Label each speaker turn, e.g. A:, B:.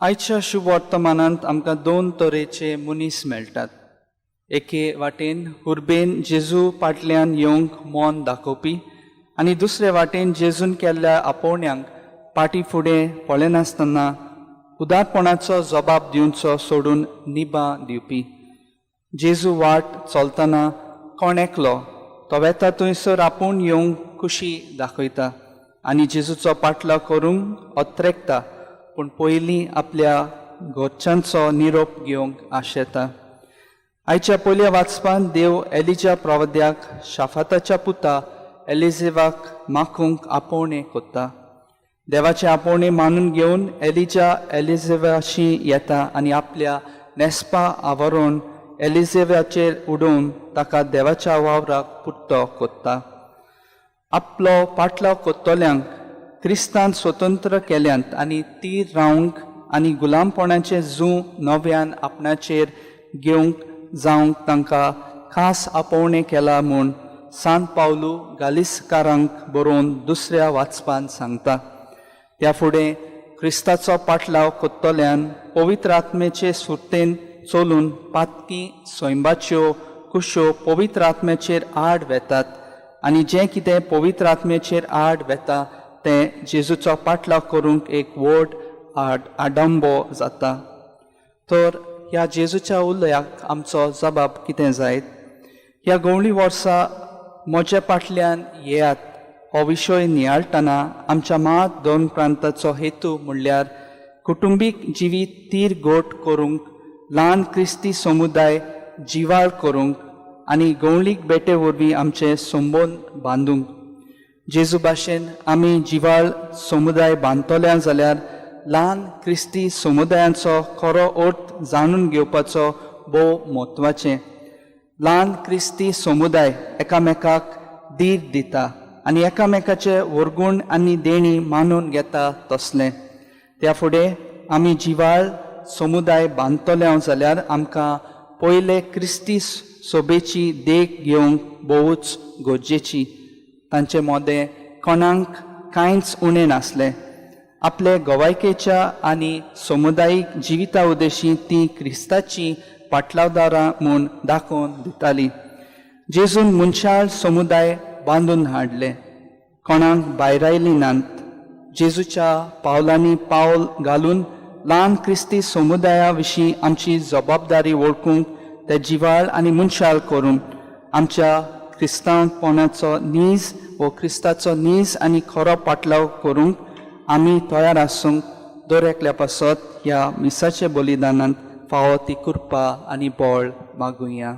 A: आयच्या शुभ वर्तमानांत आमकां दोन तरेचे मनीस मेळटात. एके वाटेन हुर्बेन जेजू फाटल्यान येवंक मोन दाखोवपी आनी दुसरे वाटेन जेजून केल्ल्या आपोवण्यांक पाटी फुडें पळयनासतना उदारपणाचो जबाब दिवचो सोडून निबां दिवपी. जेजू वाट चलतना कोण एकलो तो वेता थंयसर आपूण येवंक खुशी दाखयता आनी जेजूचो पाटलो करूंक ओत्रेकता, पूण पयलीं आपल्या घरच्यांचो निरोप घेवंक आशेता. आयच्या पयल्या वाचपान देव एलिजा प्रवाद्याक शाफाताच्या पुता एलिजेवाक माखूंक आपोवणें कोत्ता. देवाचे आपोवणे मानून घेवन एलिजा एलिजेवाशी येता आनी आपल्या नेस्पा आवरून एलिजेवाचेर उडोवन ताका देवाच्या वावराक पुट्टो कोत्ता. आपलो पाटलो कोत्तोल्यांक क्रिस्तान स्वतंत्र केल्यांत आनी ती रावंक आनी गुलामपणाचें जूं नव्यान आपणाचेर घेवंक जावंक तांकां खास आपोवणें केला म्हूण सांत पावलू गालिस्कारांक बरोवन दुसऱ्या वाचपान सांगता. त्या फुडें क्रिस्ताचो पाटलाव कोत्तोल्यान पवित्र आत्मेचे सुर्तेन चलून पातकी सोयंबाच्यो कुश्यो पवित्र आत्म्याचेर आड वेतात आनी जें कितें पवित्र आत्म्याचेर आड वेता तें जेजूचो पाटलाव करूंक एक व्हड आडंबो जाता. तर ह्या जेजूच्या उलयाक आमचो जबाब कितें जायत? ह्या गवळी वर्सां म्हज्या फाटल्यान येयात हो विशय नियाळटना आमच्या मात दोन प्रांताचो हेतू म्हणल्यार कुटुंबीक जिवीत तीर गोट करूंक, ल्हान क्रिस्ती समुदाय जिवाळ करूंक आनी गवळीक बेटे वरवीं आमचे संबंद बांदूंक. जेजू भाशेन आमी जिवाळ समुदाय बांदतल्या जाल्यार ल्हान क्रिस्ती समुदायांचो खरो अर्थ जाणून घेवपाचो भोव म्हत्वाचें. ल्हान क्रिस्ती समुदाय एकामेकाक धीर दिता आनी एकामेकाचे वर्गूण आनी देणी मानून घेता तसलें. त्या फुडें आमी जिवाळ समुदाय बांदतल्या जाल्यार आमकां पयले क्रिस्ती सोबेची देख घेवंक भोवूच गरजेची. तांचे मोदें कोणाक कांयच उणें नासलें. आपले गोवायकेच्या आनी समुदायीक जिविता उदेशी ती क्रिस्ताची पाटलावदारां म्हूण दाखोवन दिताली. जेजून मनशाळ समुदाय बांदून हाडले, कोणाक भायरायली नात. जेजूच्या पावलांनी पावल घालून ल्हान क्रिस्ती समुदाया विशीं आमची जबाबदारी वळखूंक ते जिवाळ आनी मनशाळ करून आमच्या क्रिस्तांवपणाचो नीज वो क्रिस्ताचो नीज आनी खरो पाटलाव करूंक आमी तयार आसूंक दर एकल्या पासत ह्या मिसाचे बलिदानांत फावो ती कृपा आनी बळ मागुया.